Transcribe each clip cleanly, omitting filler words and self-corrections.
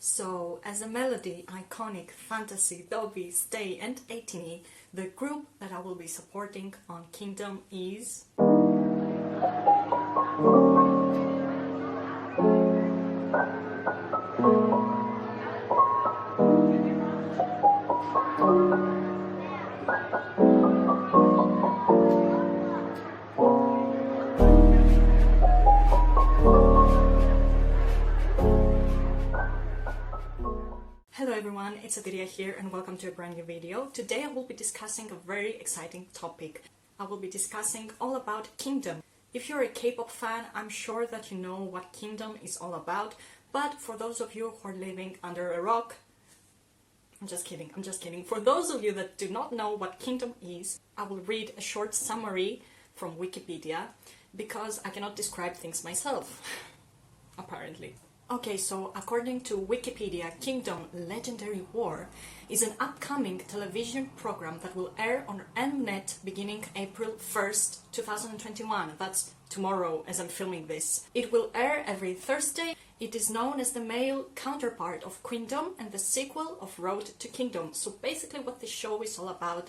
So, as a melody, iconic, fantasy, dobby, stay and ateez, the group that I will be supporting on Kingdom is... Hello everyone, it's Ateez here and welcome to a brand new video. Today I will be discussing a very exciting topic. I will be discussing all about Kingdom. If you're a K-pop fan, I'm sure that you know what Kingdom is all about, but for those of you who are living under a rock, I'm just kidding. For those of you that do not know what Kingdom is, I will read a short summary from Wikipedia because I cannot describe things myself, apparently. Okay, so according to Wikipedia, Kingdom Legendary War is an upcoming television program that will air on mnet beginning April 1st, 2021. That's tomorrow as I'm filming this. It will air every Thursday. It is known as the male counterpart of Kingdom and the sequel of Road to Kingdom. So basically what the show is all about,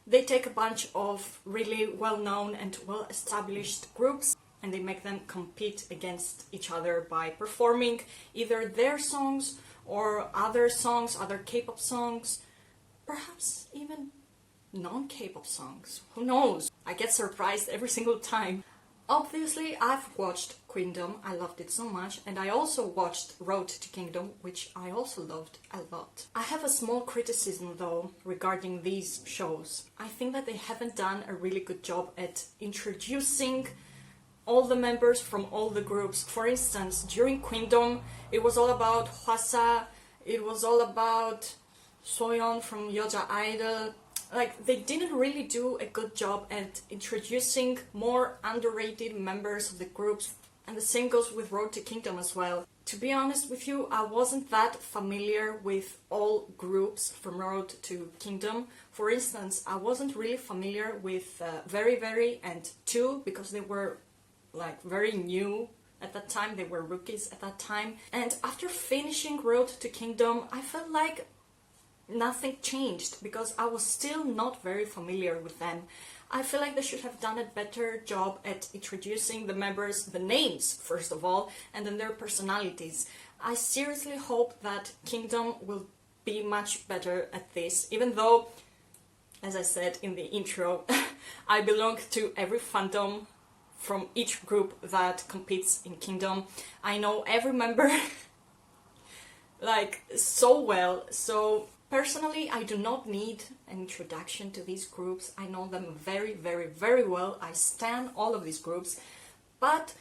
they take a bunch of really well-known and well-established groups and they make them compete against each other by performing either their songs or other songs, other K-pop songs, perhaps even non-K-pop songs. Who knows? I get surprised every single time. Obviously, I've watched Kingdom, I loved it so much, and I also watched Road to Kingdom, which I also loved a lot. I have a small criticism though regarding these shows. I think that they haven't done a really good job at introducing all the members from all the groups. For instance, during Kingdom, it was all about Hwasa, it was all about Soyeon from Yeoja Idol. Like, they didn't really do a good job at introducing more underrated members of the groups, and the same goes with Road to Kingdom as well. To be honest with you, I wasn't that familiar with all groups from Road to Kingdom. For instance, I wasn't really familiar with Very Very and 2 because they were like very new at that time, they were rookies at that time. And after finishing Road to Kingdom, I felt like nothing changed because I was still not very familiar with them. I feel like they should have done a better job at introducing the members, the names first of all, and then their personalities. I seriously hope that Kingdom will be much better at this, even though, as I said in the intro, I belong to every fandom from each group that competes in Kingdom. I know every member like so well, so personally I do not need an introduction to these groups. I know them very, very, very well. I stan all of these groups, but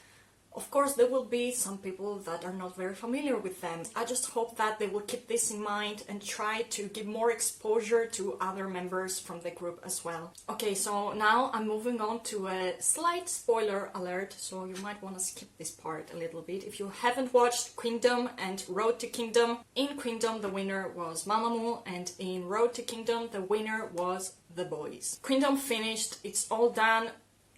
of course there will be some people that are not very familiar with them. I just hope that they will keep this in mind and try to give more exposure to other members from the group as well. Okay, so now I'm moving on to a slight spoiler alert, so you might want to skip this part a little bit if you haven't watched Kingdom and Road to Kingdom. In Kingdom the winner was Mamamoo, and in Road to Kingdom the winner was The Boys. Kingdom finished, it's all done.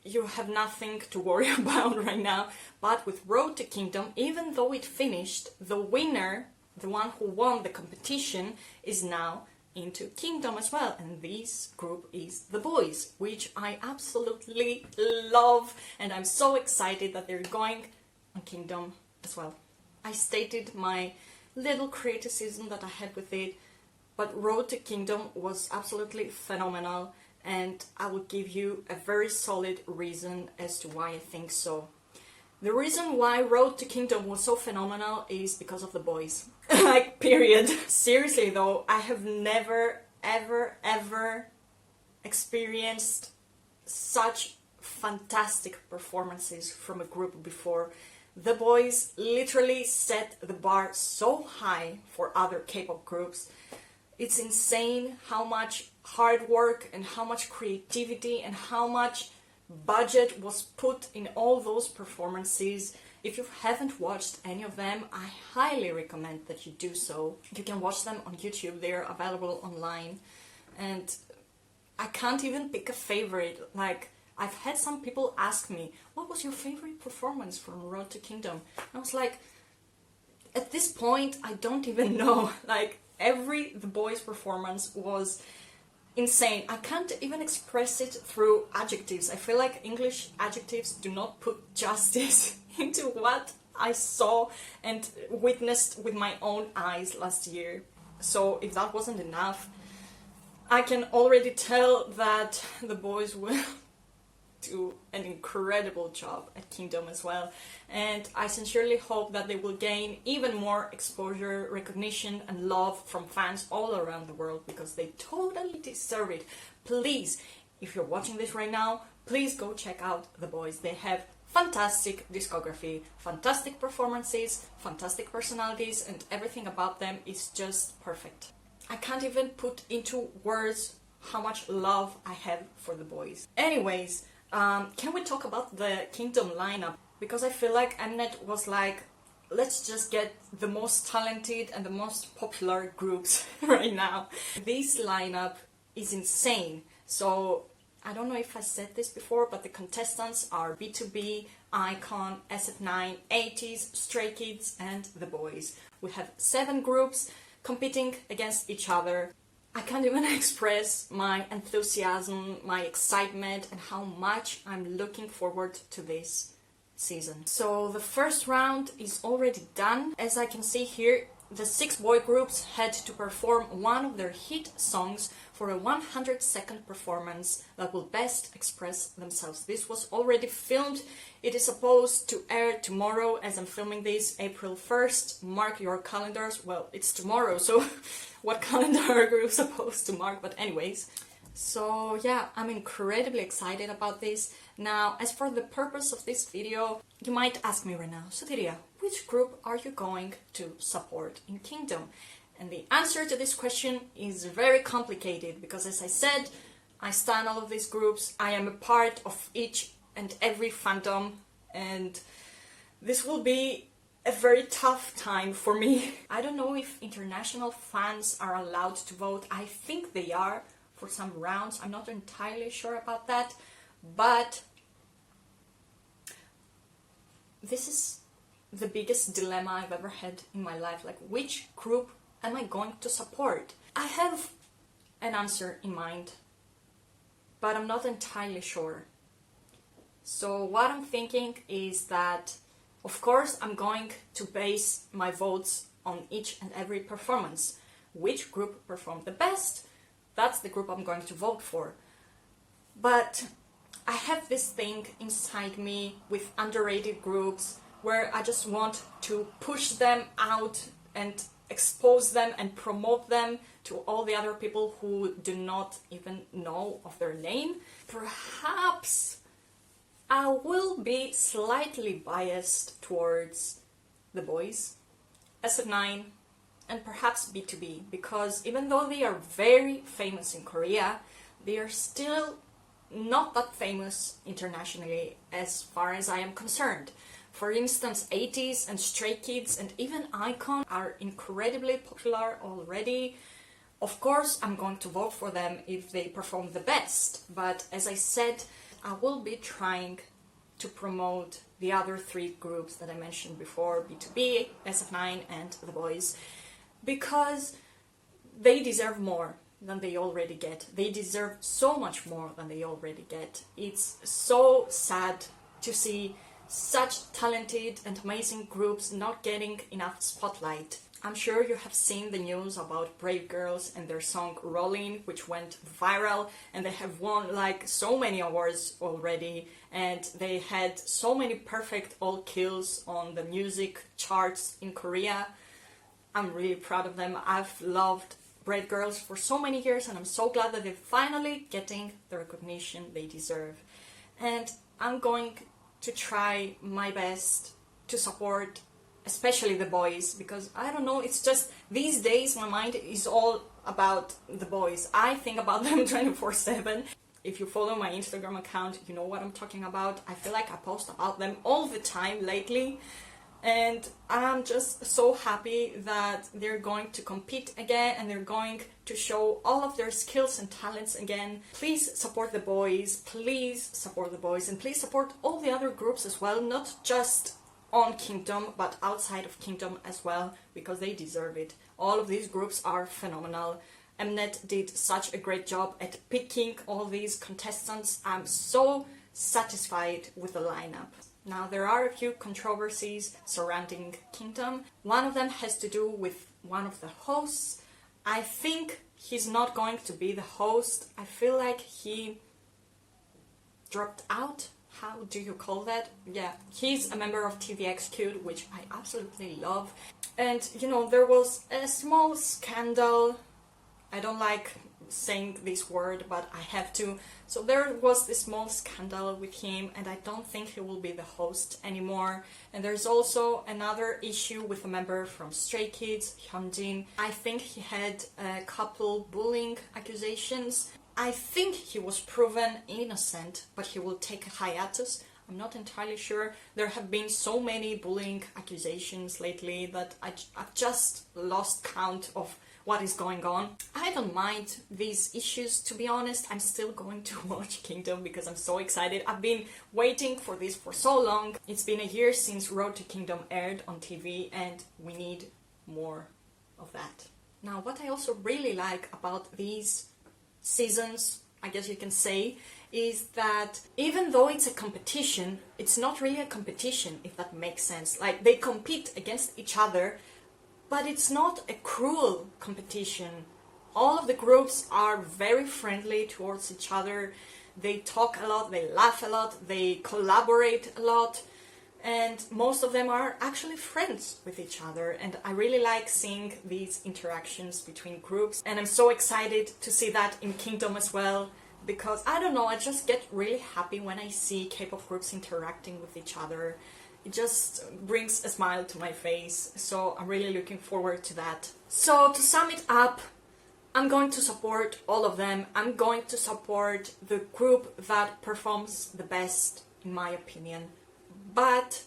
You have nothing to worry about right now. But with Road to Kingdom, even though it finished, the winner, the one who won the competition, is now into Kingdom as well. And this group is The Boys, which I absolutely love. And I'm so excited that they're going on Kingdom as well. I stated my little criticism that I had with it, but Road to Kingdom was absolutely phenomenal. And I will give you a very solid reason as to why I think so. The reason why Road to Kingdom was so phenomenal is because of The Boys. Like, period. Seriously though, I have never, ever experienced such fantastic performances from a group before. The Boys literally set the bar so high for other K-pop groups. It's insane how much hard work and how much creativity and how much budget was put in all those performances. If you haven't watched any of them, I highly recommend that you do so. You can watch them on YouTube, they're available online. And I can't even pick a favorite. Like, I've had some people ask me, what was your favorite performance from Road to Kingdom? I was like, At this point, I don't even know. Like, the boys' performance was insane. I can't even express it through adjectives. I feel like English adjectives do not put justice into what I saw and witnessed with my own eyes last year. So if that wasn't enough, I can already tell that the boys will do an incredible job at Kingdom as well, and I sincerely hope that they will gain even more exposure, recognition and love from fans all around the world, because they totally deserve it. Please, if you're watching this right now, please go check out the boys. They have fantastic discography, fantastic performances, fantastic personalities, and everything about them is just perfect. I can't even put into words how much love I have for the boys. Anyways, can we talk about the Kingdom lineup? Because I feel like Mnet was like, let's just get the most talented and the most popular groups right now. This lineup is insane. So I don't know if I said this before, but the contestants are btob, ikon, eSEF9, ateez, Stray-Kids and the boys. We have 7 groups competing against each other. I can't even express my enthusiasm, my excitement, and how much I'm looking forward to this season. So the first round is already done. As I can see here, the 6 boy groups had to perform one of their hit songs for a 100-second performance that will best express themselves. This was already filmed. It is supposed to air tomorrow as I'm filming this, April 1st. Mark your calendars. Well, it's tomorrow, so what calendar are you supposed to mark? But anyways, so yeah, I'm incredibly excited about this. Now, as for the purpose of this video, you might ask me right now, Sotiria, which group are you going to support in Kingdom? And the answer to this question is very complicated, because as I said, I stan all of these groups. I am a part of each and every fandom, and this will be a very tough time for me. I don't know if international fans are allowed to vote. I think they are for some rounds. I'm not entirely sure about that, but this is the biggest dilemma I've ever had in my life. Like, which group am I going to support? I have an answer in mind, but I'm not entirely sure. So what I'm thinking is that, of course, I'm going to base my votes on each and every performance. Which group performed the best? That's the group I'm going to vote for. But I have this thing inside me with underrated groups where I just want to push them out and expose them and promote them to all the other people who do not even know of their name. Perhaps I will be slightly biased towards the boys, eSEF9, and perhaps btob, because even though they are very famous in Korea, they are still not that famous internationally as far as I am concerned. For instance, ateez and Stray-Kids and even ikon are incredibly popular already. Of course, I'm going to vote for them if they perform the best, but as I said, I will be trying to promote the other 3 groups that I mentioned before, btob, eSEF9 and the boys, because they deserve more than they already get. They deserve so much more than they already get. It's so sad to see such talented and amazing groups not getting enough spotlight. I'm sure you have seen the news about Brave Girls and their song Rolling, which went viral, and they have won like so many awards already, and they had so many perfect all kills on the music charts in Korea. I'm really proud of them. I've loved Brave Girls for so many years, and I'm so glad that they're finally getting the recognition they deserve. And I'm going to try my best to support especially the boys, because I don't know, it's just these days my mind is all about the boys. I think about them 24/7. If you follow my Instagram account, you know what I'm talking about. I feel like I post about them all the time lately, and I'm just so happy that they're going to compete again and they're going to show all of their skills and talents again. Please support the boys, please support the boys, and please support all the other groups as well, not just on Kingdom, but outside of Kingdom as well, because they deserve it. All of these groups are phenomenal. Mnet did such a great job at picking all these contestants. I'm so satisfied with the lineup. Now, there are a few controversies surrounding Kingdom. One of them has to do with one of the hosts. I think he's not going to be the host. I feel like he dropped out. How do you call that? Yeah, he's a member of TVXQ, which I absolutely love. And, you know, there was a small scandal. I don't like saying this word, but I have to. So there was this small scandal with him, and I don't think he will be the host anymore. And there's also another issue with a member from Stray Hyunjin. I think he had a couple bullying accusations. I think he was proven innocent, but he will take a hiatus. I'm not entirely sure. There have been so many bullying accusations lately that I've just lost count of what is going on. I don't mind these issues, to be honest. I'm still going to watch Kingdom because I'm so excited. I've been waiting for this for so long. It's been a year since Road to Kingdom aired on TV, and we need more of that. Now, what I also really like about these seasons, I guess you can say, is that even though it's a competition, it's not really a competition, if that makes sense. Like, they compete against each other, but it's not a cruel competition. All of the groups are very friendly towards each other. They talk a lot, they laugh a lot, they collaborate a lot, and most of them are actually friends with each other. And I really like seeing these interactions between groups, and I'm so excited to see that in Kingdom as well, because I don't know, I just get really happy when I see K-pop groups interacting with each other. It just brings a smile to my face, so I'm really looking forward to that. So to sum it up, I'm going to support all of them. I'm going to support the group that performs the best, in my opinion. But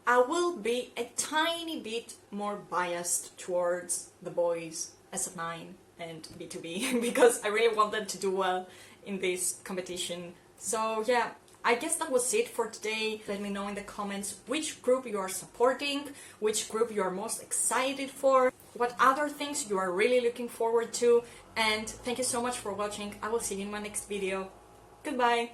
I will be a tiny bit more biased towards the boys, SF9 and btob, because I really want them to do well in this competition. So yeah, I guess that was it for today. Let me know in the comments which group you are supporting, which group you are most excited for, what other things you are really looking forward to, and thank you so much for watching. I will see you in my next video. Goodbye!